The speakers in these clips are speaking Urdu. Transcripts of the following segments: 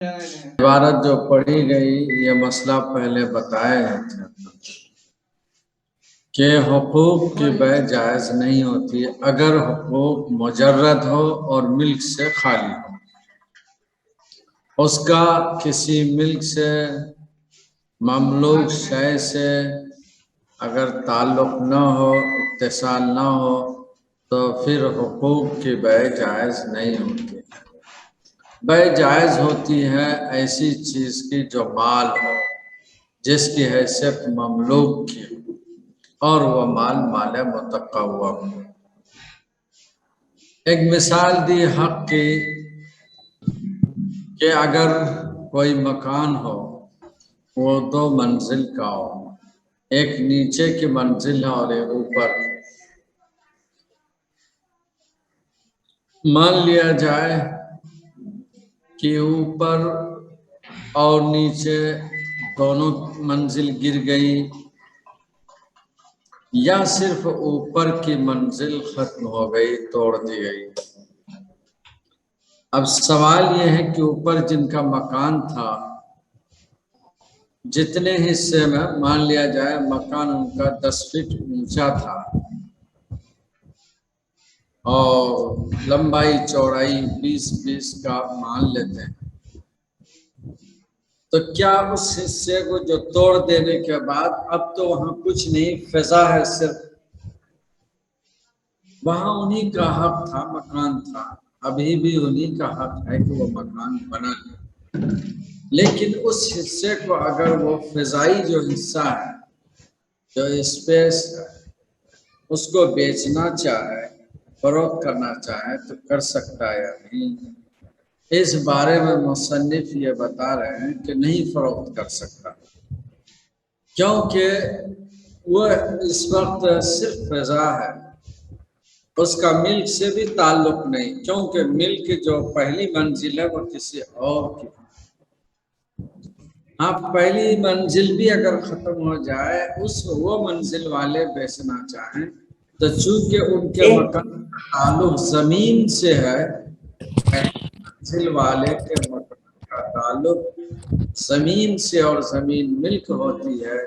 عبارت جو پڑھی گئی یہ مسئلہ پہلے بتایا گیا تھا کہ حقوق کی بیع جائز نہیں ہوتی اگر حقوق مجرد ہو اور ملک سے خالی ہو، اس کا کسی ملک سے مملوک شے سے اگر تعلق نہ ہو، اتصال نہ ہو تو پھر حقوق کی بیع جائز نہیں ہوتی۔ بیع جائز ہوتی ہے ایسی چیز کی جو مال ہو، جس کی حیثیت مملوک کی اور وہ مال متقوع ہو۔ ایک مثال دی حق کی کہ اگر کوئی مکان ہو وہ 2 منزل کا ہو، ایک نیچے کی منزل ہے اور ایک اوپر۔ مان لیا جائے کہ اوپر اور نیچے دونوں منزل گر گئی یا صرف اوپر کی منزل ختم ہو گئی، توڑ دی گئی۔ اب سوال یہ ہے کہ اوپر جن کا مکان تھا جتنے حصے میں مان لیا جائے مکان ان کا 10 فٹ اونچا تھا اور لمبائی چوڑائی 20 کا مان لیتے ہیں، تو کیا اس حصے کو جو توڑ دینے کے بعد اب تو وہاں کچھ نہیں، فضا ہے صرف، وہاں انہی کا حق تھا، مکان تھا، ابھی بھی انہی کا حق ہے کہ وہ مکان بنا لے، لیکن اس حصے کو اگر وہ فضائی جو حصہ ہے، جو اسپیس ہے، اس کو بیچنا چاہے، فروخت کرنا چاہے تو کر سکتا ہے یا نہیں؟ اس بارے میں مصنف یہ بتا رہے ہیں کہ نہیں فروخت کر سکتا، کیونکہ وہ اس وقت صرف فضا ہے، اس کا ملک سے بھی تعلق نہیں، کیونکہ ملک جو پہلی منزل ہے وہ کسی اور کی۔ ہاں، پہلی منزل بھی اگر ختم ہو جائے، وہ منزل والے بیچنا چاہیں تو چونکہ ان کے مکان کا تعلق زمین سے ہے، منزل والے کے مکان کا تعلق زمین سے اور زمین ملک ہوتی ہے،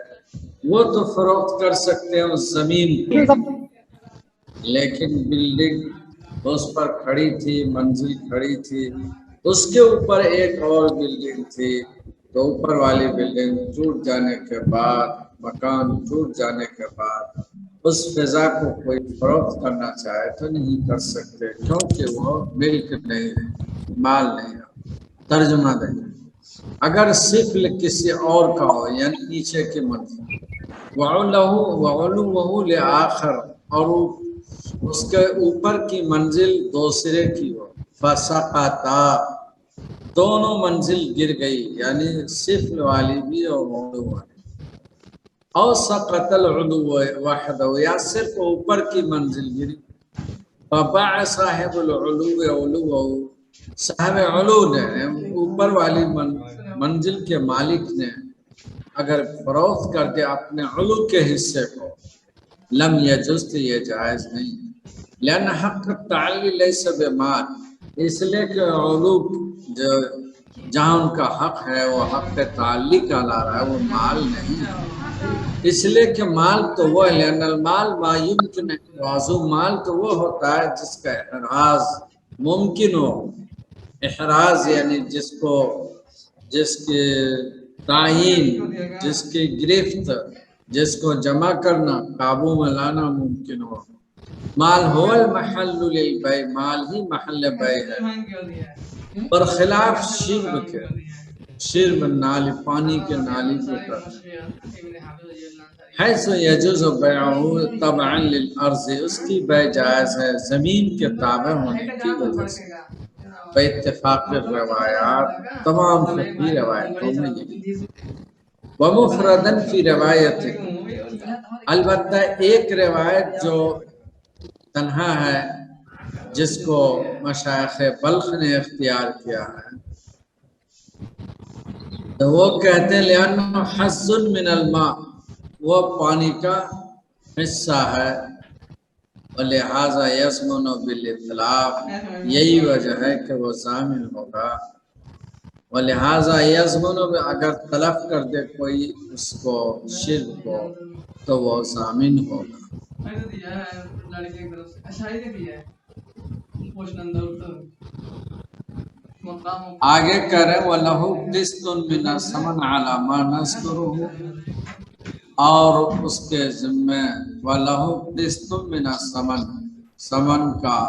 وہ تو فروخت کر سکتے ہیں اس زمین کو، لیکن بلڈنگ اس پر کھڑی تھی، منزل کھڑی تھی، اس کے اوپر ایک اور بلڈنگ تھی، تو اوپر والی بلڈنگ ٹوٹ جانے کے بعد، مکان ٹوٹ جانے کے بعد اس فضا کو کوئی فروخت کرنا چاہے تو نہیں کر سکتے، کیونکہ وہ ملک نہیں ہے، مال نہیں ہے۔ ترجمہ دیں، اگر صرف کسی اور کا ہو، یعنی نیچے کی منزل، وَعُلُوَّهُ لِآخَرَ، اور اس کے اوپر کی منزل دوسرے کی ہو، فَسَقَطَا، دونوں منزل گر گئی، یعنی صفر والی بھی اور علو والی، اور سقط العلو وحدہ، یا صرف اوپر کی منزل گری، فباع صاحب العلو علوہ، صاحب علو نے، اوپر والی منزل کے مالک نے اگر فروخت کر دیا اپنے علو کے حصے کو، لم یجوز، یہ جائز نہیں، لأن حق التعلی لیس بمال، اس لیے کہ علو جو جہاں ان کا حق ہے وہ حق تعلی کہلا رہا ہے، وہ مال نہیں ہے، اس لیے کہ مال تو وہ ہے، لأن المال ما يمكن احرازه، مال تو وہ ہوتا ہے جس کا احراز ممکن ہو، احراز یعنی جس کی تعین، جس کی گرفت، جس کو جمع کرنا، قابو میں لانا ممکن ہو۔ مال هو المحل للبیع، مال ہی محل بیع ہے، برخلاف شرب کے، شرب نالی، پانی کے نالی کو کرنا، حیث یجوز بیعہ طبعا للارض، اس کی بیع جائز ہے زمین کے تابع ہونے کی وجہ سے، باتفاق روایات، تمام فقہی روایتوں میں یہی، ومفردن فی روایت، البتہ ایک روایت جو تنہا ہے جس کو مشائخ بلخ نے اختیار کیا ہے، تو وہ کہتے ہیں لأنہ حظ من الماء، وہ پانی کا حصہ ہے، ولہذا یضمن بالاطلاق، یہی وجہ ہے کہ وہ ضامن ہوگا ولہذا یضمن اگر تلف کر دے کوئی اس کو شرک کو تو وہ ضامن ہوگا. آگے کہہ رہے وَلَهُ قِسْطٌ مِّنَ الثَّمَنِ عَلَىٰ مَا نَذْكُرُهُ، اور اس کے ذمہ وَلَهُ قِسْطٌ مِّنَ الثَّمَنِ، ثمن کا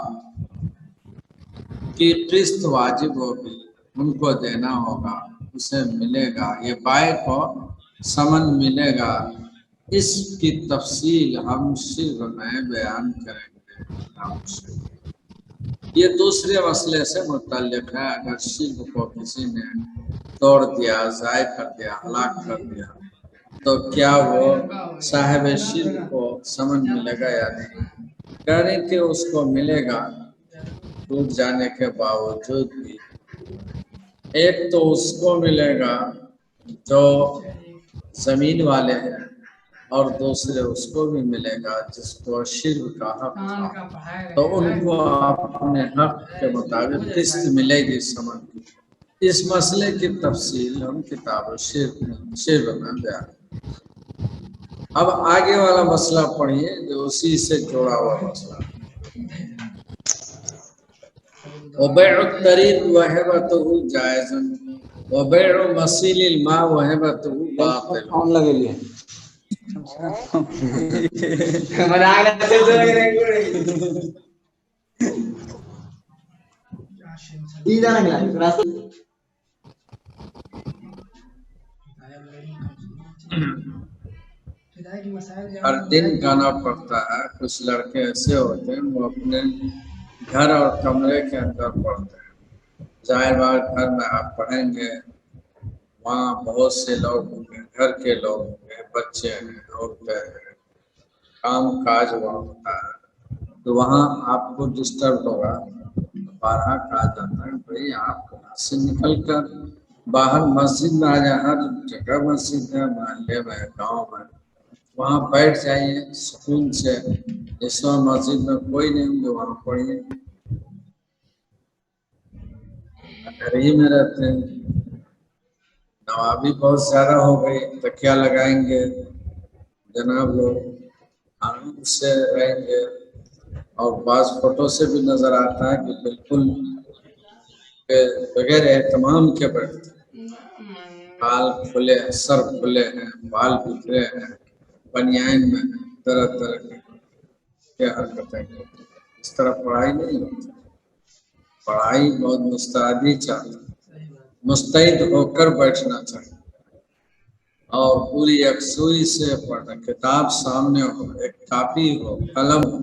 کی قسط واجب ہوگی، ان کو دینا ہوگا، اسے ملے گا، یہ بائع کو ثمن ملے گا. اس کی تفصیل ہم شرح میں بیان کریں گے. یہ دوسرے مسئلے سے متعلق ہے. اگر شرک کو کسی نے توڑ دیا، ضائع کر دیا، ہلاک کر دیا، تو کیا وہ صاحب شرک کو ثمن ملے گا یا نہیں؟ کہہ رہے کہ اس کو ملے گا ٹوٹ جانے کے باوجود بھی. ایک تو اس کو ملے گا جو زمین والے ہیں، اور دوسرے اس کو بھی ملے گا جس کو شرک کا حق تھا، تو ان کو اپنے حق کے مطابق قسط ملے گی ثمن کی. اس مسئلے کی تفصیل ہم کتاب شرک میں بیان. اب آگے والا مسئلہ پڑھیے جو اسی سے جوڑا ہوا مسئلہ. وبيع الطريق وهبته جائز وبيع مسيل الماء وهبته باطل. ہر دن گانا پڑتا ہے. کچھ لڑکے ایسے ہوتے ہیں وہ اپنے گھر اور کمرے کے اندر پڑھتے ہیں. ظاہر بات گھر میں آپ پڑھیں گے، وہاں بہت سے لوگ ہوں گے، گھر کے لوگ ہوں گے، بچے ہیں، عورتیں ہیں، کام کاج وہاں ہوتا ہے، تو وہاں آپ کو ڈسٹرب ہوگا. بارہ کہا جاتا ہے بھائی آپ وہاں سے نکل کر باہر مسجد میں آ جائیں. ہر جگہ مسجد ہے، محلے میں، گاؤں میں، وہاں بیٹھ جائیے سکون سے. اس وقت مسجد میں کوئی نہیں ہوں گے، وہاں پڑھیے. گھر ہی میں رہتے ہیں، نوابی بہت زیادہ ہو گئی، تکیہ لگائیں گے جناب لوگ، آرام سے رہیں گے. اور بعض فوٹو سے بھی نظر آتا ہے کہ بالکل بغیر اہتمام کے بیٹھتے ہیں. بال کھلے ہیں، سر کھلے ہیں، بال بکھرے ہیں، بنیان میں طرح طرح کی حرکتیں کرتے ہیں. اس طرح پڑھائی نہیں ہوتی. پڑھائی بہت مستعدی چاہتی، مستعد ہو کر بیٹھنا چاہیے اور پوری یکسوئی سے پڑھنا. کتاب سامنے ہو، ایک کاپی ہو، قلم ہو،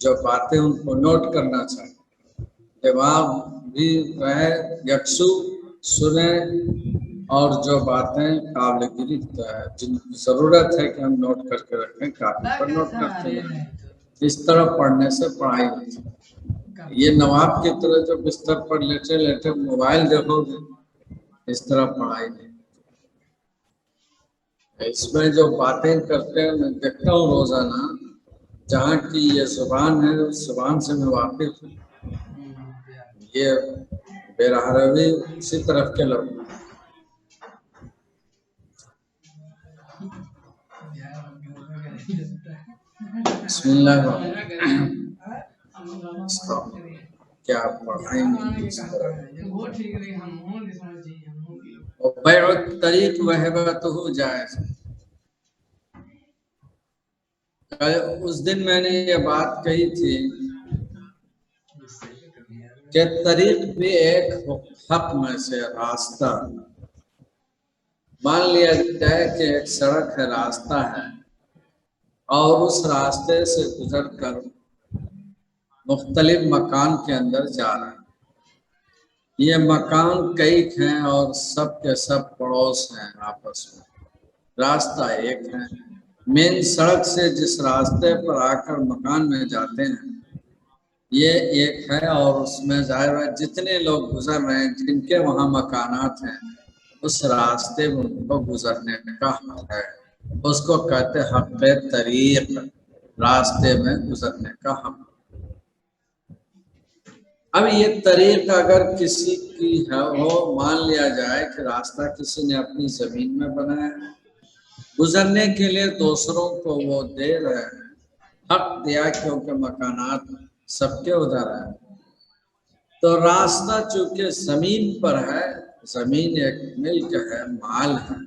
جو باتیں ان کو نوٹ کرنا چاہیے. دماغ بھی رہے یکسو، سنیں، اور جو باتیں قابل گرفت ہے، جن کی ضرورت ہے کہ ہم نوٹ کر کے رکھیں، کاپی پر نوٹ کرتے ہیں. اس طرح پڑھنے سے پڑھائی ہوتی ہے. یہ نواب کی طرح جو بستر پر لیٹے لیٹے موبائل دیکھو گے، اس طرح پڑھائی نہیں. اس میں جو باتیں کرتے ہیں میں دیکھتا ہوں روزانہ، جہاں کی یہ زبان ہے اس زبان سے میں واقف ہوں. یہ بیرہروی اسی طرف کے لوگ. بسم اللہ کیا پڑھائیں گے اس طرح. وبيع الطريق وهبته جائز. اس دن میں نے یہ بات کہی تھی کہ طریق بھی ایک حق میں سے راستہ. مان لیا جائے کہ ایک سڑک ہے، راستہ ہے، اور اس راستے سے گزر کر مختلف مکان کے اندر جا رہے ہیں. یہ مکان کئی ہیں اور سب کے سب پڑوس ہیں آپس میں. راستہ ایک ہے. مین سڑک سے جس راستے پر آ کر مکان میں جاتے ہیں یہ ایک ہے، اور اس میں ظاہر ہے جتنے لوگ گزر رہے ہیں جن کے وہاں مکانات ہیں اس راستے میں ان کو گزرنے کا حق ہے. اس کو کہتے حق طریق، راستے میں گزرنے کا حق. اب یہ طریق اگر کسی کی ہے ہو، مان لیا جائے کہ راستہ کسی نے اپنی زمین میں بنایا ہے، گزرنے کے لیے دوسروں کو وہ دے رہے ہیں، حق دیا کیونکہ مکانات سب کے ادھر ہیں، تو راستہ چونکہ زمین پر ہے، زمین ایک ملک ہے، مال ہے،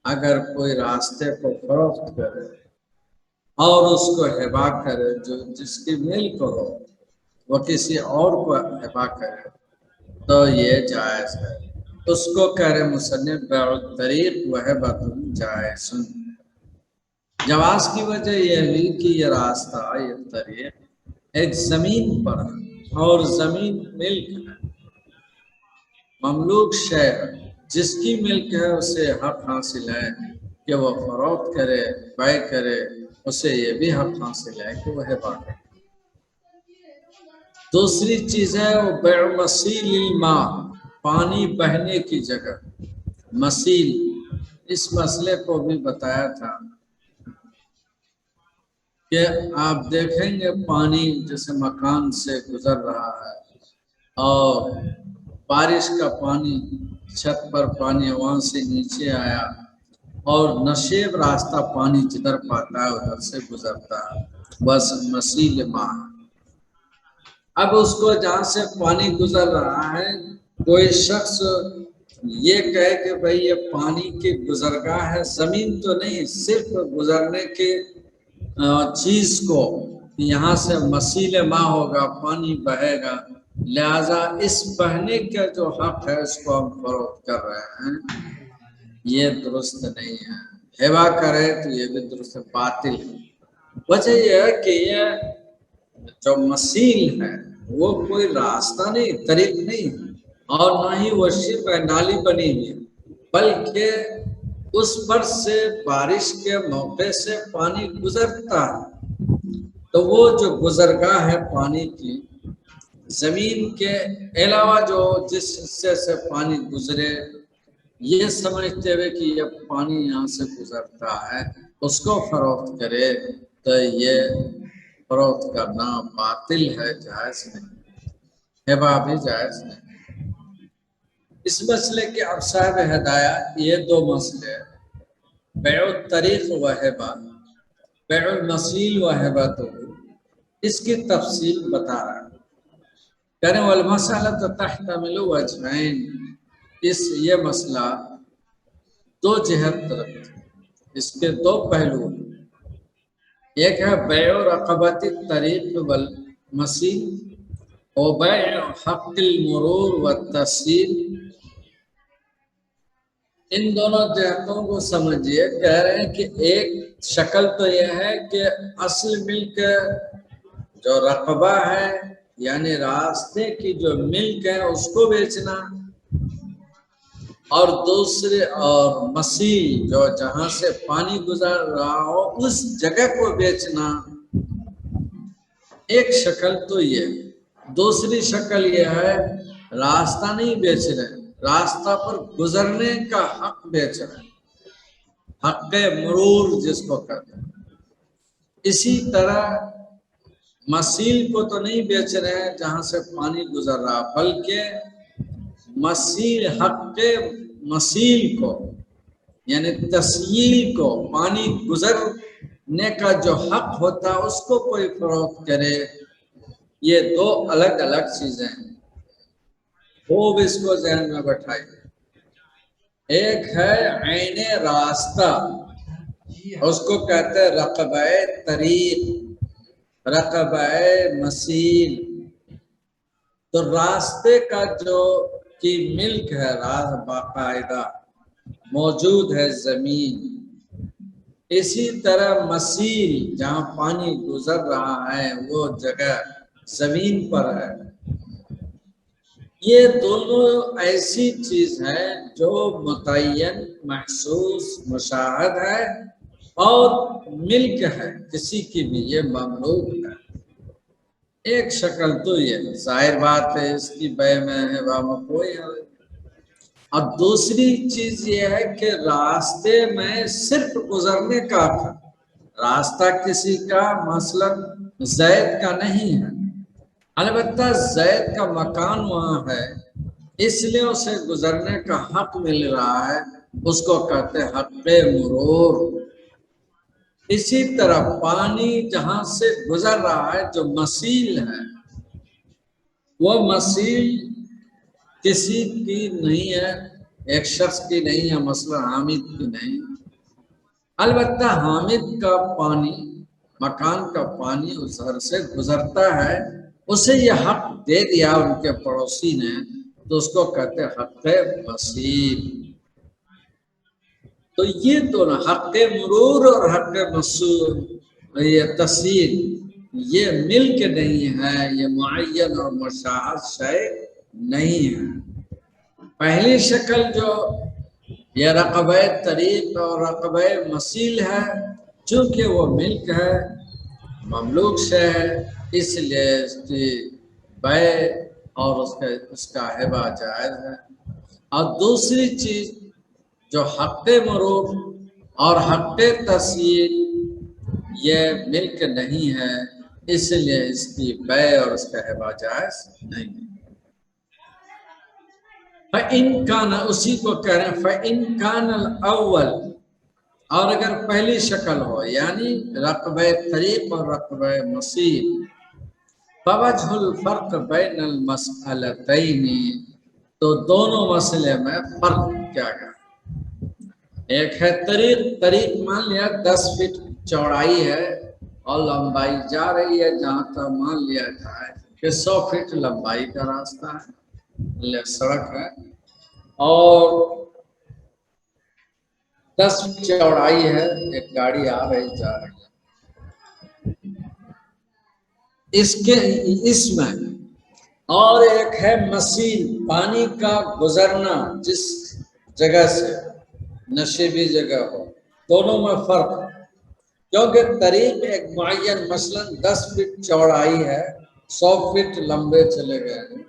اگر کوئی راستے کو فروخت کرے اور اس کو ہبا کرے، جو جس کی ملک ہو وہ کسی اور کو ہبا کرے تو یہ جائز ہے۔ اس کو کہہ رہے مصنف بیع الطریق وہبۃ جائز۔ جواز کی وجہ یہ ہوئی کہ یہ راستہ، یہ طریق ایک زمین پر ہے اور زمین ملک ہے، مملوک شے ہے، جس کی ملک ہے اسے حق حاصل ہے کہ وہ فروخت کرے، بیع کرے، اسے یہ بھی حق حاصل ہے کہ وہ ہبا کرے۔ دوسری چیز ہے وہ بیع مسیل الماء، پانی بہنے کی جگہ، مسیل، اس مسئلے کو بھی بتایا تھا کہ آپ دیکھیں گے پانی جیسے مکان سے گزر رہا ہے اور بارش کا پانی چھت پر پانی وہاں سے نیچے آیا اور نشیب راستہ پانی جدھر پاتا ہے ادھر سے گزرتا ہے، بس مسیل ماء۔ اب اس کو جہاں سے پانی گزر رہا ہے کوئی شخص یہ کہے کہ بھئی یہ پانی کی گزرگاہ ہے، زمین تو نہیں، صرف گزرنے کے چیز کو، یہاں سے مسیل ماء ہوگا، پانی بہے گا، لہذا اس بہنے کا جو حق ہے اس کو ہم فروخت کر رہے ہیں، یہ درست نہیں ہے۔ ہبا کرے تو یہ بھی درست باطل ہے۔ وجہ یہ ہے کہ یہ جو مسیل ہے وہ کوئی راستہ نہیں، طریق نہیں، اور نہ ہی وہ شرب نالی بنی ہوئی، بلکہ اس پر سے بارش کے موقع سے پانی گزرتا ہے، تو وہ جو گزرگاہ ہے پانی کی، زمین کے علاوہ جو جس حصے سے پانی گزرے، یہ سمجھتے ہوئے کہ یہ پانی یہاں سے گزرتا ہے اس کو فروخت کرے تو یہ فروخت کرنا باطل ہے، جائز نہیں، ہبا بھی جائز نہیں۔ اس مسئلے کے اب صاحب ہدایات یہ دو مسئلے، بیع الطریق و ہبا، بیع المسیل و ہبۃ، اس کی تفصیل بتا رہا ہے، کہنے والمسئلۃ تحتمل وجہین، یہ مسئلہ دو جہت رکھتے، اس کے دو پہلو ہیں، ایک ہے بیع رقبۃ الطریق والمسیل و بیع حق المرور والتسہیل۔ ان دونوں جہتوں کو سمجھیے، کہہ رہے ہیں کہ ایک شکل تو یہ ہے کہ اصل ملک جو رقبہ ہے یعنی راستے کی جو ملک ہے اس کو بیچنا، اور دوسرے اور مسیل جو جہاں سے پانی گزر رہا ہو اس جگہ کو بیچنا، ایک شکل تو یہ ہے۔ دوسری شکل یہ ہے راستہ نہیں بیچ رہے، راستہ پر گزرنے کا حق بیچ رہے، حق مرور جس کو کہتے ہیں۔ اسی طرح مسیل کو تو نہیں بیچ رہے ہیں جہاں سے پانی گزر رہا، بلکہ مسیل، حق مسیل کو یعنی تسہیل کو، پانی گزرنے کا جو حق ہوتا ہے اس کو کوئی فروخت کرے، یہ دو الگ الگ چیزیں ہیں، خوب اس کو ذہن میں بٹھائیے۔ ایک ہے عین راستہ، اس کو کہتے ہیں رقبہ طریق، رقبہ مسیل، تو راستے کا جو کی ملک ہے، باقاعدہ موجود ہے زمین، اسی طرح مسیل جہاں پانی گزر رہا ہے وہ جگہ زمین پر ہے۔ یہ دونوں ایسی چیز ہے جو متعین، محسوس، مشاہد ہے اور ملک ہے، کسی کی بھی یہ مملوک ہے۔ ایک شکل تو یہ ظاہر بات ہے، اس کی بے میں ہبا میں کوئی ہے۔ اور دوسری چیز یہ ہے کہ راستے میں صرف گزرنے کا حق ہے، راستہ کسی کا مثلا زید کا نہیں ہے، البتہ زید کا مکان وہاں ہے اس لیے اسے گزرنے کا حق مل رہا ہے، اس کو کہتے ہیں حق مرور۔ اسی طرح پانی جہاں سے گزر رہا ہے جو مسیل ہے، وہ مسیل کسی کی نہیں ہے، ایک شخص کی نہیں ہے، مثلا حامد کی نہیں، البتہ حامد کا پانی، مکان کا پانی اس گھر سے گزرتا ہے، اسے یہ حق دے دیا ان کے پڑوسی نے، تو اس کو کہتے ہیں حق مسیل۔ تو یہ دونوں حق مرور اور حق مسور، یہ تصیل، یہ ملک نہیں ہے، یہ معین اور مشاہد شے نہیں ہے۔ پہلی شکل جو یہ رقبہ طریق اور رقبہ مسیل ہے، چونکہ وہ ملک ہے، مملوک شے ہے، اس لیے اس کی بیع اور اس کا ہبہ جائز ہے۔ اور دوسری چیز جو حق مرور اور حق تصیل، یہ ملک نہیں ہے، اس لیے اس کی بیع اور اس کا ہبہ جائز نہیں ہے۔ فَإِن كَانَ، اسی کو کہہ رہے ہیں فَإِن كَانَ الْأَوَّلِ، اور اگر پہلی شکل ہو یعنی رقبہ طریق اور رقبہ مسیل، فَوَجْهُ الْفَرْقِ بَيْنَ الْمَسْأَلَتَيْنِ، تو دونوں مسئلے میں فرق کیا ہے؟ ایک ہے طریق، طریق مان لیا 10 فٹ چوڑائی ہے اور لمبائی جا رہی ہے، جہاں تک مان لیا جائے کہ 100 فٹ لمبائی کا راستہ ہے، سڑک ہے، اور 10 فٹ چوڑائی ہے، ایک گاڑی آ رہی جا رہی ہے۔ اس میں اور ایک ہے مسیل، پانی کا گزرنا جس جگہ سے، نشیبی جگہ ہو، دونوں میں فرق، کیونکہ طریق ایک معین مثلا 10 فٹ چوڑائی ہے، 100 فٹ لمبے چلے گئے ہیں،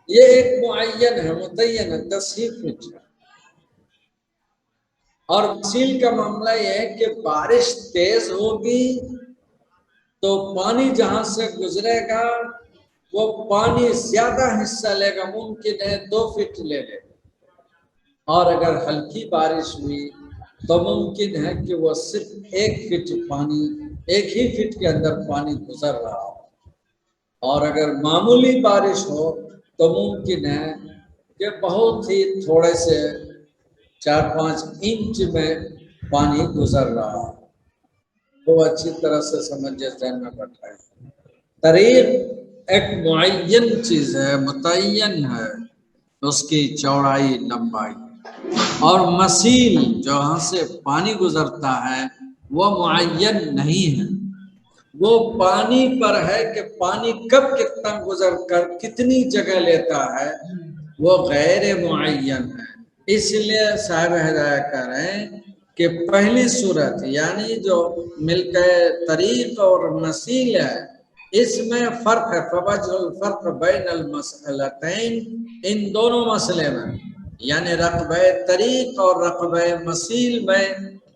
یہ ایک معین ہے، متعین ہے، 10 ہی فٹ ہے۔ اور مسیل کا معاملہ یہ ہے کہ بارش تیز ہوگی تو پانی جہاں سے گزرے گا وہ پانی زیادہ حصہ لے گا، ممکن ہے 2 فٹ لے لے، اور اگر ہلکی بارش ہوئی تو ممکن ہے کہ وہ صرف 1 فٹ پانی، 1 ہی فٹ کے اندر پانی گزر رہا ہو، اور اگر معمولی بارش ہو تو ممکن ہے کہ بہت ہی تھوڑے سے 4-5 انچ میں پانی گزر رہا ہو۔ وہ اچھی طرح سے سمجھے، ذہن میں بٹھائے۔ طریق ایک معین چیز ہے، متعین ہے اس کی چوڑائی لمبائی، اور مسیل جہاں سے پانی گزرتا ہے وہ معین نہیں ہے، وہ پانی پر ہے کہ پانی کب کتنا گزر کر کتنی جگہ لیتا ہے، وہ غیر معین ہے۔ اس لیے صاحب ہدایہ کہہ رہے ہیں کہ پہلی صورت یعنی جو ملک طریق اور مسیل ہے، اس میں فرق ہے، فوجہ الفرق بین المسئلتین، ان دونوں مسئلے میں یعنی رقبہ طریق اور رقبہ مسیل میں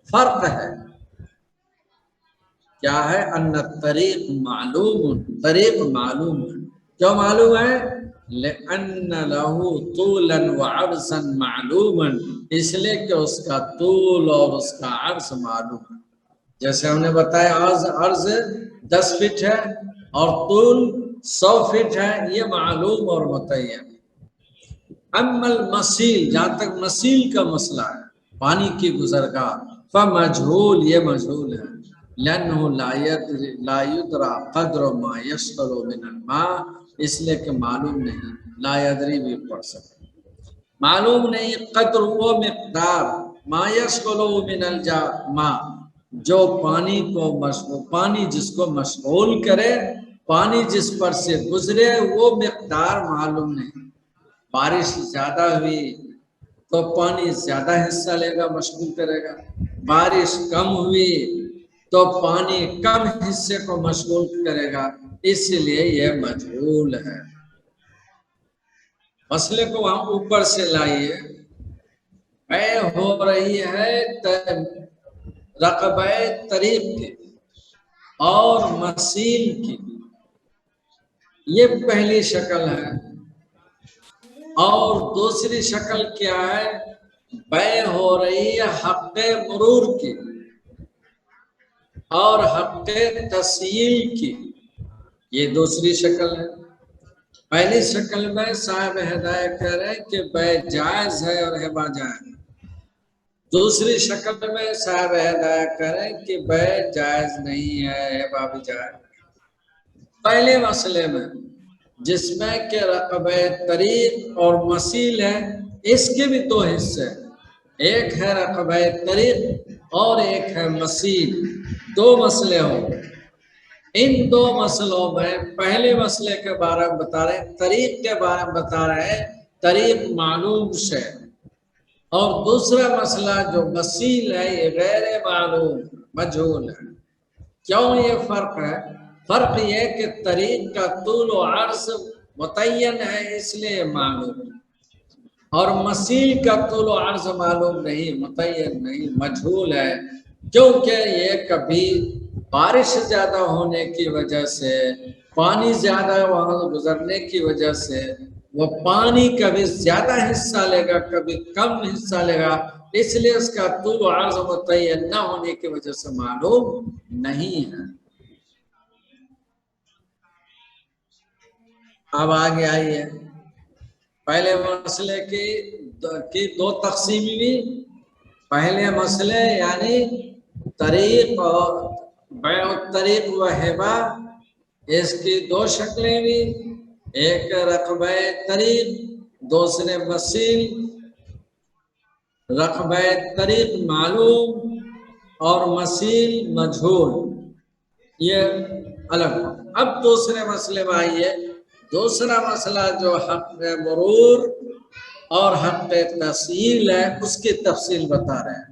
فرق ہے۔ کیا ہے؟ ان الطریق معلوم، طریق معلوم ہے، کیوں معلوم ہے؟ لأن له طولا وعرضا معلوما، اس لیے کہ اس کا طول اور اس کا عرض معلوم ہے۔ جیسے ہم نے بتایا عرض 10 فٹ ہے اور طول 100 فٹ ہے، یہ معلوم اور متعین۔ اما المسیل، جہاں تک مسیل کا مسئلہ ہے، پانی کی گزرگاہ، فمجھول، یہ مجھول ہے، لأنه لا يدرى قدر ما يشغل من الماء، اس لیے کہ معلوم نہیں، لا يدری بھی پڑھ سکتے، معلوم نہیں قدر وہ مقدار، ما يشغل من الماء، جو پانی کو مشغول، پانی جس کو مشغول کرے، پانی جس پر سے گزرے، وہ مقدار معلوم نہیں۔ بارش زیادہ ہوئی تو پانی زیادہ حصہ لے گا، مشغول کرے گا، بارش کم ہوئی تو پانی کم حصے کو مشغول کرے گا، اس لیے یہ مجہول ہے۔ مسئلے کو وہاں اوپر سے لائیے، بیع ہو رہی ہے رقبہ طریق کی اور مسیل کی، یہ پہلی شکل ہے. اور دوسری شکل کیا ہے؟ بے ہو رہی ہے حق مرور کی اور حق تسہیل کی. یہ دوسری شکل ہے. پہلی شکل میں صاحب ہدایت کہہ رہے ہیں کہ بے جائز ہے اور ہبہ جائز. دوسری شکل میں صاحب ہدایت کہہ رہے ہیں کہ بے جائز نہیں ہے ہبہ بھی جائز. پہلے مسئلے میں جس میں کہ رقبہ طریق اور مسیل ہے، اس کے بھی دو حصے، ایک ہے رقبہ طریق اور ایک ہے مسیل. دو مسئلے ہوں گے. ان دو مسئلوں میں پہلے مسئلے کے بارے میں بتا رہے ہیں، طریق کے بارے میں بتا رہے ہیں، طریق معلوم سے. اور دوسرا مسئلہ جو مسیل ہے یہ غیر معلوم مجہول ہے. کیوں یہ فرق ہے؟ فرق یہ کہ طریق کا طول و عرض متعین ہے اس لیے معلوم ہے، اور مسیل کا طول و عرض معلوم نہیں، متعین نہیں، مجہول ہے. کیونکہ یہ کبھی بارش زیادہ ہونے کی وجہ سے، پانی زیادہ وہاں گزرنے کی وجہ سے وہ پانی کبھی زیادہ حصہ لے گا کبھی کم حصہ لے گا، اس لیے اس کا طول و عرض متعین نہ ہونے کی وجہ سے معلوم نہیں ہے. اب آگے آئیے، پہلے مسئلے کی دو تقسیم بھی. پہلے مسئلے یعنی طریق اور بیع الطریق و ہبہ، اس کی دو شکلیں بھی، ایک رقبہ طریق دوسرے مسیل. رقبہ طریق معلوم اور مسیل مجہول، یہ الگ. اب دوسرے مسئلے میں آئیے. دوسرا مسئلہ جو حق مرور اور حق تسہیل ہے اس کی تفصیل بتا رہے ہیں.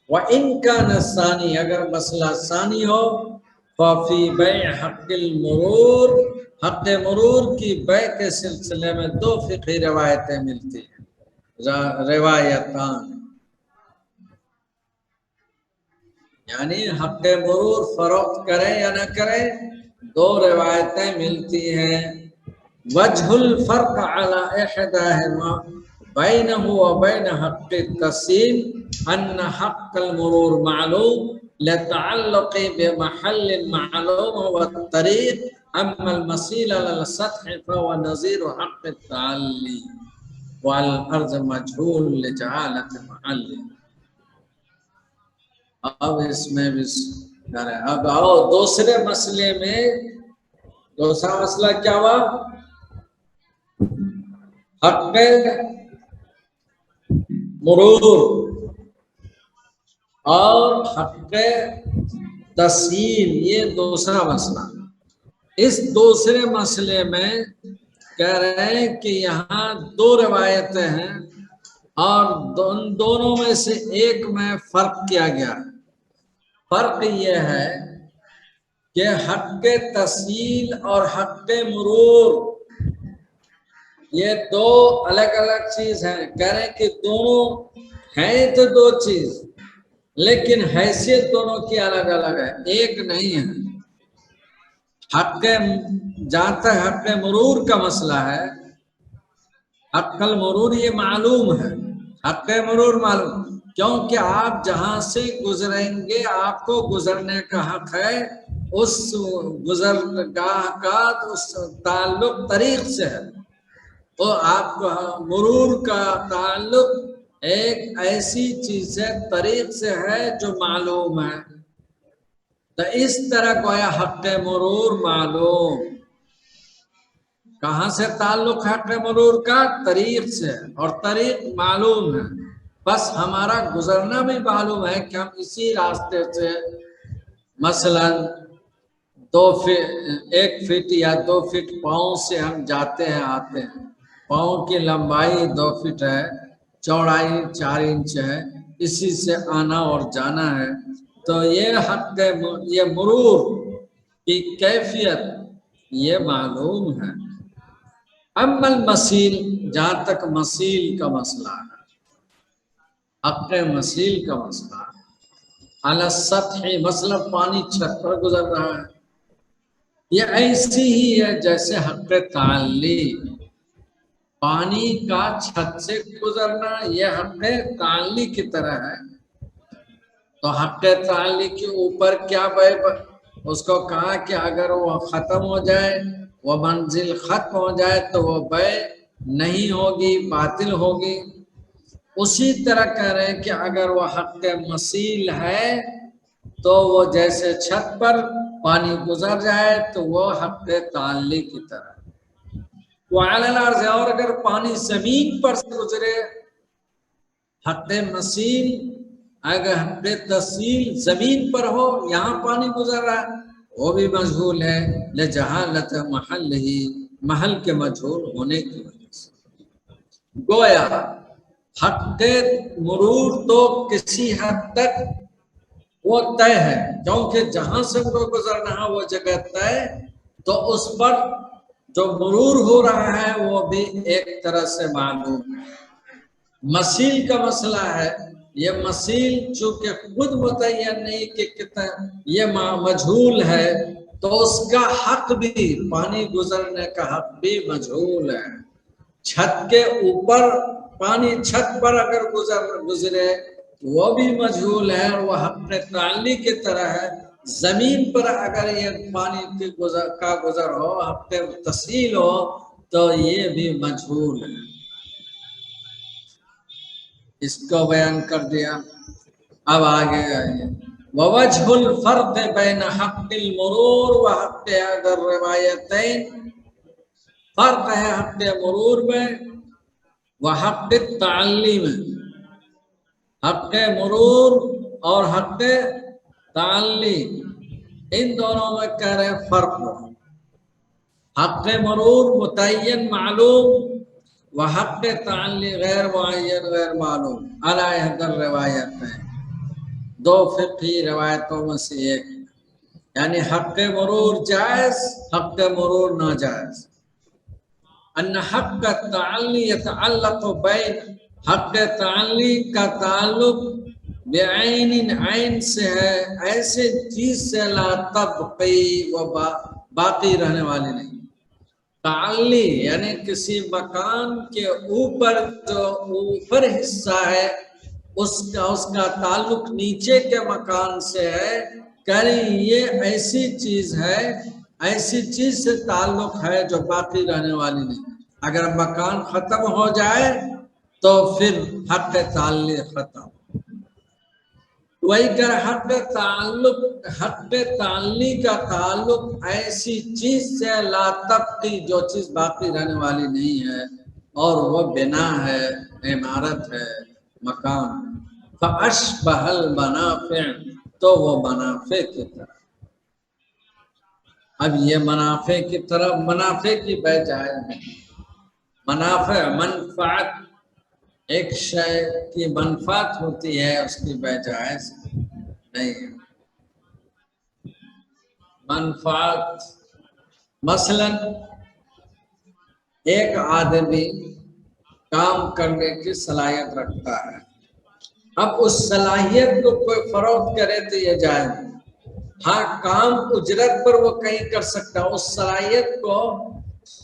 وَإِنْ كَانَ الثَّانِي، اگر مسئلہ ثانی ہو، فَفِي بَيْعِ حَقِّ الْمُرُورِ، حق مرور کی بیع کے سلسلے میں دو فقہی روایتیں ملتی ہیں. روایتان یعنی حق مرور فروخت کرے یا نہ کرے، دو روایتیں ملتی ہیں. وجہ الفرق علی احداہما بینہ و بین حق التسہیل ان حق المرور معلوم لتعلق بمحل معلوم والطریق، اما المسیل علی السطح فهو نظیر حق التعلی والارض مجہول لجہالت محل. اب اس میں بھی اب آؤ دوسرے مسئلے میں. دوسرا مسئلہ کیا ہوا؟ حق مرور اور حق تسہیل، یہ دوسرا مسئلہ. اس دوسرے مسئلے میں کہہ رہے ہیں کہ یہاں دو روایتیں ہیں اور دونوں میں سے ایک میں فرق کیا گیا. فرق یہ ہے کہ حق تسہیل اور حق مرور یہ دو الگ الگ چیز ہیں. کہہ رہے ہیں کہ دونوں ہیں تو دو چیز، لیکن حیثیت دونوں کی الگ الگ ہے، ایک نہیں ہے. حق جہاں تک حق مرور کا مسئلہ ہے، حق المرور یہ معلوم ہے. حق مرور معلوم کیونکہ آپ جہاں سے گزریں گے آپ کو گزرنے کا حق ہے. اس گزرگاہ کا اس تعلق طریق سے ہے، تو آپ کو مرور کا تعلق ایک ایسی چیز ہے طریق سے ہے جو معلوم ہے. تو اس طرح گویا حق مرور معلوم. کہاں سے تعلق حق مرور کا؟ طریق سے، اور طریق معلوم ہے. بس ہمارا گزرنا بھی معلوم ہے کہ ہم اسی راستے سے مثلا 1 فٹ یا 2 فٹ پاؤں سے ہم جاتے ہیں آتے ہیں. پاؤں کی لمبائی 2 فٹ ہے، چوڑائی 4 انچ ہے، اسی سے آنا اور جانا ہے. تو یہ حق یہ مرور کی کیفیت یہ معلوم ہے. اما المسیل، جہاں تک مسیل کا مسئلہ ہے، حق مسیل کا مسئلہ ہے، علی السطح مثلا پانی چھت پر گزر رہا ہے یہ ایسی ہی ہے جیسے حق تعلی، پانی کا چھت سے گزرنا یہ حق تعلی کی طرح ہے۔ تو حق تعلی کے اوپر کیا بے، اس کو کہا کہ اگر وہ ختم ہو جائے، وہ منزل ختم ہو جائے تو وہ بے نہیں ہوگی، باطل ہوگی۔ اسی طرح کہہ رہے ہیں کہ اگر وہ حق مسیل ہے تو وہ جیسے چھت پر پانی گزر جائے تو وہ حق تعلی کی طرح۔ وعلی الارض، اور اگر پانی زمین پر سے گزرے، حق مسیل اگر حق تسیل زمین پر ہو، یہاں پانی گزر رہا ہے، وہ بھی مجہول ہے، لجہالت محل ہی، محل کے مجہول ہونے کی وجہ سے۔ گویا حق مرور تو کسی حد تک وہ طے ہے، کیونکہ جہاں سے وہ گزرنا ہے وہ جگہ طے، تو اس پر جو مرور ہو رہا ہے وہ بھی ایک طرح سے معلوم ہے۔ مسیل کا مسئلہ ہے، یہ مسیل چونکہ خود متعین نہیں کہ کتنا، یہ مجہول ہے، تو اس کا حق بھی، پانی گزرنے کا حق بھی مجہول ہے۔ چھت کے اوپر پانی چھت پر اگر گزرے وہ بھی مجہول ہے، اور وہ حق تعلی کی طرح ہے۔ زمین پر اگر یہ پانی کا گزر ہو، حق تسیل ہو، تو یہ بھی مجہول ہے۔ اس کو بیان کر دیا۔ اب آگے آئیے، ووجہ الفرق بین حق المرور و حق اگر روایتین، فرق ہے حق مرور میں و حق تعلی میں۔ حق مرور اور حق تعلی ان دونوں میں کہہ رہے فرق ہو۔ حق مرور متعین معلوم و حق تعلی غیر معین غیر معلوم، علی احدی الروایتین، دو فقہی روایتوں میں سے ایک، یعنی حق مرور جائز، حق مرور ناجائز۔ ان حق تعلی یتعلق بین، حق تعلی کا تعلق بعین، عین سے ہے، ایسے چیز سے لا تبقی، وہ باقی رہنے والی نہیں۔ تعلی یعنی کسی مکان کے اوپر جو اوپر حصہ ہے اس کا تعلق نیچے کے مکان سے ہے، کہ یہ ایسی چیز ہے، ایسی چیز سے تعلق ہے جو باقی رہنے والی نہیں۔ اگر مکان ختم ہو جائے تو پھر حق تعلی ختم۔ وہی کر حق تعلق، حق تعلی کا تعلق ایسی چیز سے لا تبقی، جو چیز باقی رہنے والی نہیں ہے، اور وہ بنا ہے، عمارت ہے، مکان۔ فاشبہ المنافع، تو وہ منافع کی طرح۔ اب یہ منافع کی طرح، منافع کی بے جائز ہے۔ منافع منفعت، ایک شے کی منفعت ہوتی ہے، اس کی بے جائز نہیں ہے۔ منفعت مثلا ایک آدمی کام کرنے کی صلاحیت رکھتا ہے، اب اس صلاحیت کو کوئی فروخت کرے تو یہ جائز ہے۔ ہاں کام اجرت پر وہ کہیں کر سکتا ہے، اس صلاحیت کو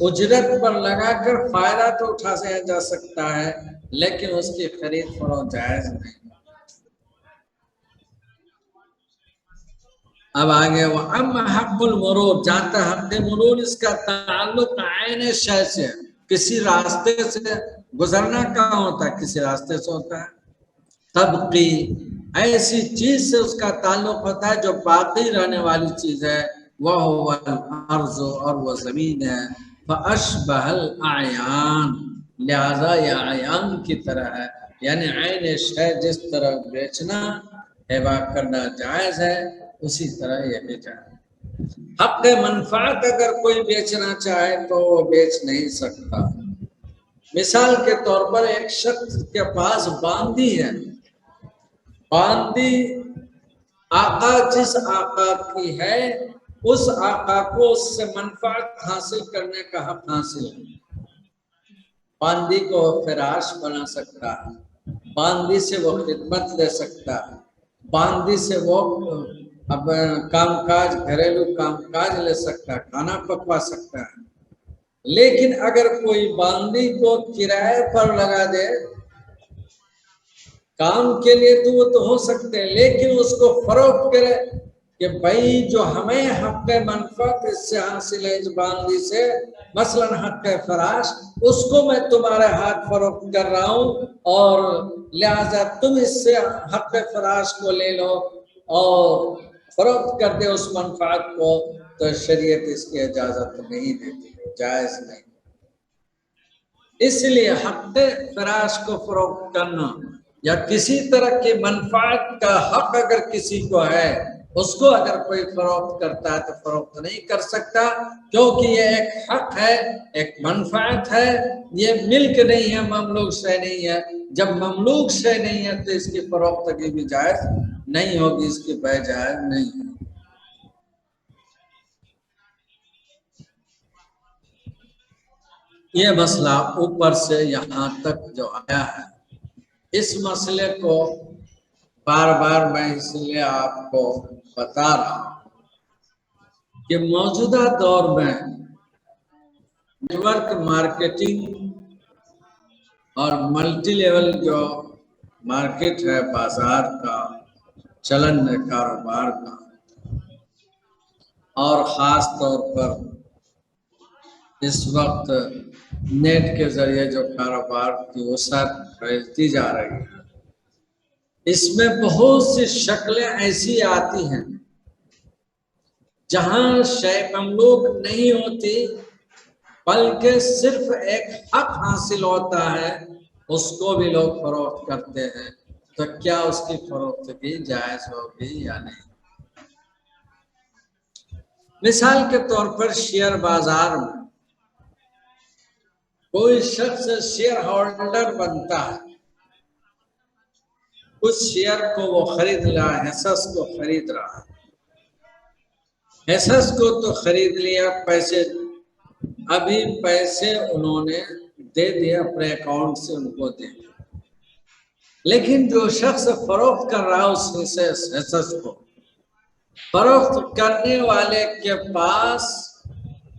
اجرت پر لگا کر فائدہ تو اٹھا جا سکتا ہے، لیکن اس کی خرید فروخت جائز نہیں۔ اب آگے وہ اما حق المرور، جانتا حق مرور اس کا تعلق عین شے سے، کسی راستے سے گزرنا کہاں ہوتا ہے، کسی راستے سے ہوتا ہے۔ تبقی، ایسی چیز سے اس کا تعلق ہوتا ہے جو باقی رہنے والی چیز ہے، وہ الارض، اور وہ زمین ہے۔ فاشبہ الاعیان، لہذا یہ اعیان کی طرح ہے، یعنی عین شے جس طرح بیچنا ہبا کرنا جائز ہے، اسی طرح یہ بھی جائز۔ حق منفعت اگر کوئی بیچنا چاہے تو وہ بیچ نہیں سکتا۔ مثال کے طور پر ایک شخص کے پاس باندی ہے، باندی آقا جس آقا کی ہے، اس آقا کو اس سے منفعت حاصل کرنے کا حق حاصل ہے۔ باندی کو فراش بنا سکتا ہے، باندی سے وہ خدمت لے سکتا ہے، باندی سے وہ اب کام کاج گھریلو کام کاج لے سکتا ہے، کھانا پکوا سکتا ہے، لیکن اگر کوئی باندی کو کرائے پر لگا دے کام کے لیے تو وہ تو ہو سکتے ہیں، لیکن اس کو فروخت کرے کہ بھائی جو ہمیں حق منفعت اس سے حاصل ہے اس باندی سے، مثلا حق فراش، اس کو میں تمہارے ہاتھ فروخت کر رہا ہوں اور لہذا تم اس سے حق فراش کو لے لو اور فروخت کر دے اس منفعت کو، تو شریعت اس کی اجازت نہیں دیتی، جائز نہیں۔ اس لیے حق فراش کو فروخت کرنا یا کسی طرح کی منفعت کا حق اگر کسی کو ہے، اس کو اگر کوئی فروخت کرتا ہے تو فروخت نہیں کر سکتا، کیونکہ یہ ایک حق ہے، ایک منفعت ہے، یہ ملک نہیں ہے، مملوک شے نہیں ہے۔ جب مملوک شے نہیں ہے تو اس کی فروختگی بھی جائز نہیں ہوگی، اس کی بیع جائز نہیں ہے۔ یہ مسئلہ اوپر سے یہاں تک جو آیا ہے، اس مسئلے کو بار بار میں اس لیے آپ کو بتا رہا ہوں کہ موجودہ دور میں نیٹ ورک مارکیٹنگ اور ملٹی لیول جو مارکیٹ ہے، بازار کا چلن ہے کاروبار کا، اور خاص طور پر اس وقت نیٹ کے ذریعے جو کاروبار کی وسعت بڑھتی جا رہی ہے، اس میں بہت سی شکلیں ایسی آتی ہیں جہاں شے مملوک نہیں ہوتی بلکہ صرف ایک حق حاصل ہوتا ہے، اس کو بھی لوگ فروخت کرتے ہیں، تو کیا اس کی فروختگی جائز ہوگی یا نہیں؟ مثال کے طور پر شیئر بازار میں کوئی شخص شیئر ہولڈر بنتا ہے، اس شیئر کو وہ خرید رہا ہے، حصص کو خرید رہا ہے، حصص کو تو خرید لیا، پیسے ابھی پیسے انہوں نے دے دیا، اپنے اکاؤنٹ سے ان کو دے دیا، لیکن جو شخص فروخت کر رہا اس حصص کو، فروخت کرنے والے کے پاس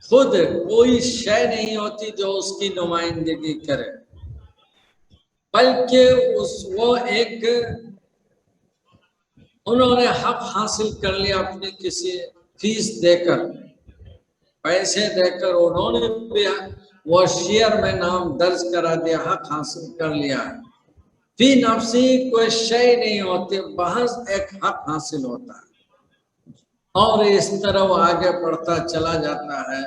خود کوئی شے نہیں ہوتی جو اس کی نمائندگی کرے، بلکہ وہ ایک انہوں نے حق حاصل کر لیا، اپنی کسی فیس دے کر، پیسے دے کر انہوں نے بھی وہ شیئر میں نام درج کرا دیا، حق حاصل کر لیا ہے۔ فی نفسی کوئی شے نہیں ہوتی، محض ایک حق حاصل ہوتا ہے، اور اس طرح وہ آگے بڑھتا چلا جاتا ہے۔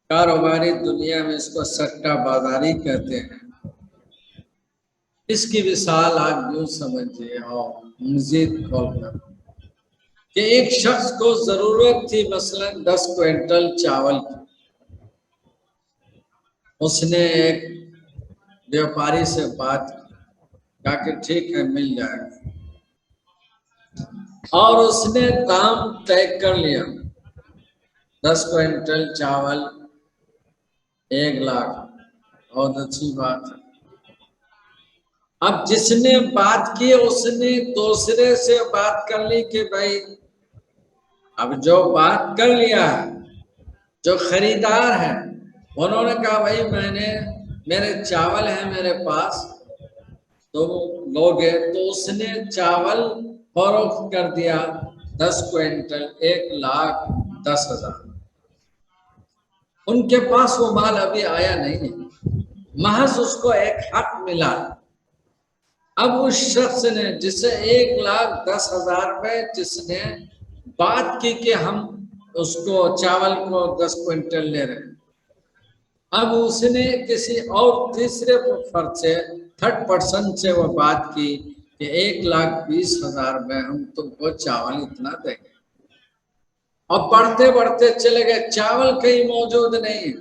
کاروباری دنیا میں اس کو سٹہ بازاری کہتے ہیں۔ اس کی مثال آپ یوں سمجھیے اور مزید کھول کر کہ ایک شخص کو ضرورت تھی مثلا 10 کوئنٹل چاول کی، اس نے ایک بیوپاری سے بات کی، کہا کہ ٹھیک ہے مل جائے گا، اور اس نے دام طے کر لیا، 10 کوئنٹل چاول 1 لاکھ، بہت اچھی بات ہے۔ اب جس نے بات کی اس نے دوسرے سے بات کر لی کہ بھائی اب جو بات کر لیا ہے، جو خریدار ہے، انہوں نے کہا بھائی میرے چاول ہیں میرے پاس، تو لوگے، تو اس نے چاول فروخت کر دیا 10 کوئنٹل 1,10,000۔ ان کے پاس وہ مال ابھی آیا نہیں ہے، محض اس کو ایک حق ملا۔ اب اس شخص نے جسے 1,10,000 میں جس نے بات کی کہ ہم اس کو چاول کو 10 کوئنٹل لے رہے ہیں، اب اس نے کسی اور تیسرے فرد سے، تھرڈ پرسن سے وہ بات کی کہ 1,20,000 میں ہم تم کو چاول اتنا دیں گے، اور بڑھتے بڑھتے چلے گئے، چاول کہیں موجود نہیں ہے،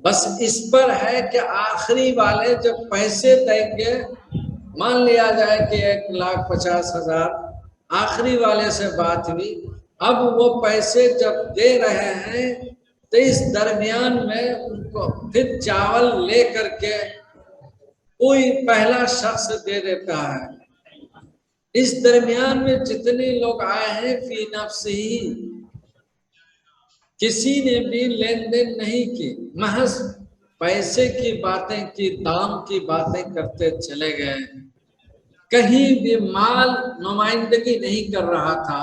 بس اس پر ہے کہ آخری والے جب پیسے دیں گے، مان لیا جائے کہ 1,50,000 آخری والے سے بات ہوئی، اب وہ پیسے جب دے رہے ہیں تو اس درمیان میں ان کو پھر چاول لے کر کے کوئی پہلا شخص دے دیتا ہے، اس درمیان میں جتنے لوگ آئے ہیں فی نفس ہی، کسی نے بھی لین دین نہیں کی، محض پیسے کی باتیں کی، دام کی باتیں کرتے چلے گئے، کہیں بھی مال نمائندگی نہیں کر رہا تھا،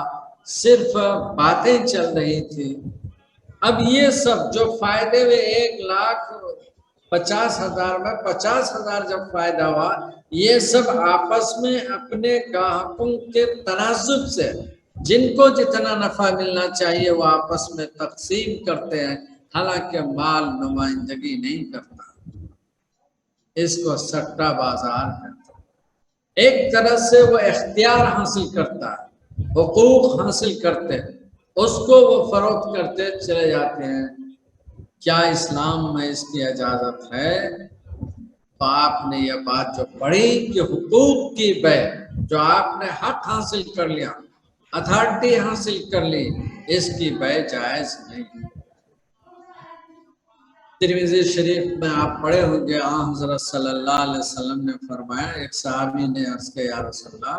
صرف باتیں چل رہی تھی۔ اب یہ سب جو فائدے ہوئے 1,50,000 میں 50,000 جب فائدہ ہوا، یہ سب آپس میں اپنے گاہکوں کے تناسب سے جن کو جتنا نفع ملنا چاہیے وہ آپس میں تقسیم کرتے ہیں، حالانکہ مال نمائندگی نہیں کرتا، اس کو سٹا بازار کرتا ہے۔ ایک طرح سے وہ اختیار حاصل کرتا ہے، حقوق حاصل کرتے ہیں، اس کو وہ فروخت کرتے چلے جاتے ہیں۔ کیا اسلام میں اس کی اجازت ہے؟ تو آپ نے یہ بات جو پڑھی کہ حقوق کی بے، جو آپ نے حق حاصل کر لیا، اتھارٹی حاصل کر لی، اس کی بے جائز نہیں۔ ترمذی شریف میں آپ پڑھے ہوں گے، حضرت صلی اللہ علیہ وسلم نے فرمایا، ایک صحابی نے عرض کیا یا رسول اللہ،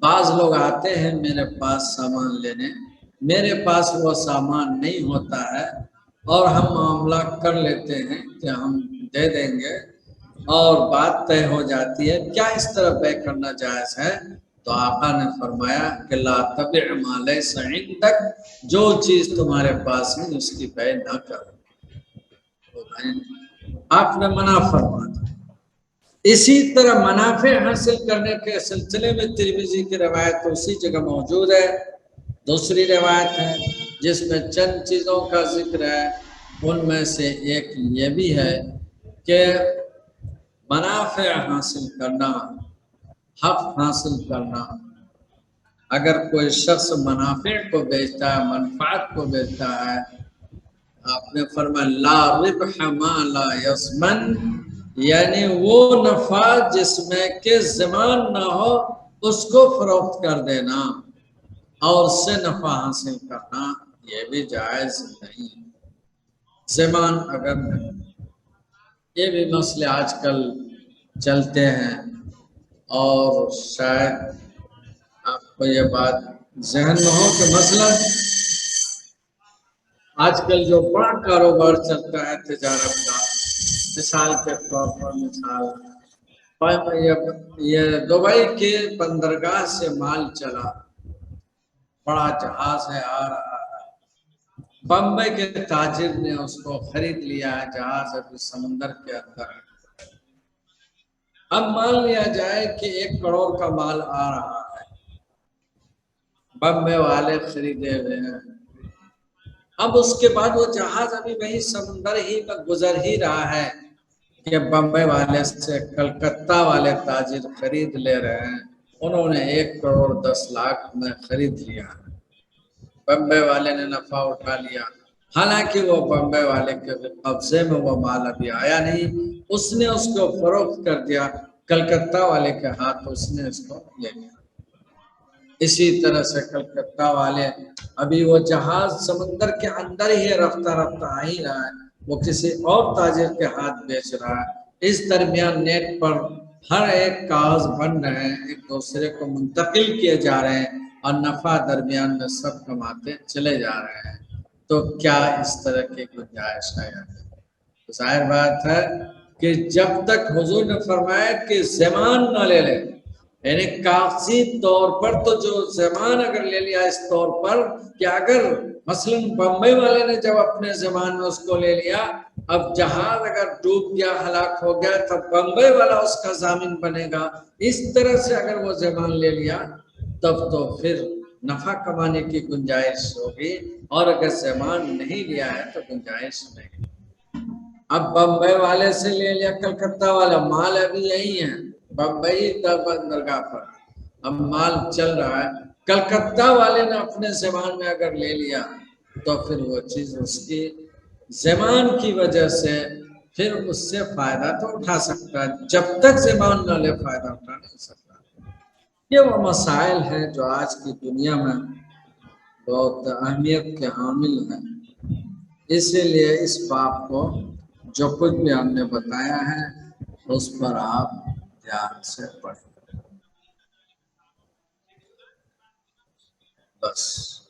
بعض لوگ آتے ہیں میرے پاس سامان لینے، میرے پاس وہ سامان نہیں ہوتا ہے اور ہم معاملہ کر لیتے ہیں کہ ہم دے دیں گے اور بات طے ہو جاتی ہے، کیا اس طرح بے کرنا جائز ہے؟ تو آقا نے فرمایا کہ لا تبع ما لیس عندک، جو چیز تمہارے پاس نہیں اس کی بے نہ کرو۔ آپ نے منع فرما دیا۔ اسی طرح منافع حاصل کرنے کے سلسلے میں ترمذی کی روایت اسی جگہ موجود ہے، دوسری روایت ہے جس میں چند چیزوں کا ذکر ہے، ان میں سے ایک یہ بھی ہے کہ منافع حاصل کرنا، حق حاصل کرنا، اگر کوئی شخص منافع کو بیچتا ہے، منفعت کو بیچتا ہے، آپ نے فرمایا لا ربح ما لا یضمن، یعنی وہ نفع جس میں کہ ضمان نہ ہو اس کو فروخت کر دینا اور اس سے نفع حاصل کرنا، یہ بھی جائز نہیں۔ ضمان اگر نہیں، یہ بھی مسئلے آج کل چلتے ہیں، اور شاید آپ کو یہ بات ذہن میں ہو کہ مثلا آج کل جو بڑا کاروبار چلتا ہے تجارت کا، مثال کے طور پر یہ دبئی کے بندرگاہ سے مال چلا، بڑا جہاز ہے آ رہا ہے، بمبئی کے تاجر نے اس کو خرید لیا ہے، جہاز ابھی سمندر کے اندر ہے۔ اب مان لیا جائے کہ 1 کروڑ کا مال آ رہا ہے، بمبئی والے خریدے ہوئے ہیں، اب اس کے بعد وہ جہاز ابھی وہی سمندر ہی میں گزر ہی رہا ہے کہ بمبئی والے سے کلکتہ والے تاجر خرید لے رہے ہیں، انہوں نے 1 کروڑ 10 لاکھ میں خرید لیا، بمبئی والے نے نفع اٹھا لیا، حالانکہ وہ بمبئی والے کے قبضے میں وہ مال ابھی آیا نہیں، اس نے اس کو فروخت کر دیا کلکتہ والے کے ہاتھ، اس نے اس کو لے لیا۔ اسی طرح سے کلکتہ والے ابھی وہ جہاز سمندر کے اندر ہی رفتہ رفتہ آ ہی رہا ہے، وہ کسی اور تاجر کے ہاتھ بیچ رہا ہے، اس درمیان نیٹ پر ہر ایک کاغذ بن رہے ہیں، ایک دوسرے کو منتقل کیے جا رہے ہیں اور نفع درمیان میں سب کماتے چلے جا رہے ہیں، تو کیا اس طرح کی گنجائش ہے؟ ظاہر بات ہے کہ جب تک حضور نے فرمایا کہ ضمان نہ لے لے، یعنی کاغذی طور پر تو جو ضمان اگر لے لیا اس طور پر کہ اگر مثلا بمبئی والے نے جب اپنے ضمان میں اس کو لے لیا، اب جہاز اگر ڈوب گیا، ہلاک ہو گیا، تب بمبئی والا اس کا ضامن بنے گا، اس طرح سے اگر وہ ضمان لے لیا تب تو پھر نفع کمانے کی گنجائش ہوگی، اور اگر ضمان نہیں لیا ہے تو گنجائش نہیں۔ اب بمبئی والے سے لے لیا کلکتہ والا، مال ابھی یہی ہے بمبئی بندرگاہ پر، اب مال چل رہا ہے، کلکتہ والے نے اپنے ضمان میں اگر لے لیا تو پھر وہ چیز اس کی ضمان کی وجہ سے پھر اس سے فائدہ تو اٹھا سکتا ہے، جب تک ضمان نہ لے فائدہ اٹھا نہیں سکتا۔ یہ وہ مسائل ہیں جو آج کی دنیا میں بہت اہمیت کے حامل ہیں، اسی لیے اس بات کو جو کچھ بھی ہم نے بتایا ہے اس پر آپ دھیان سے پڑھیں۔ بس.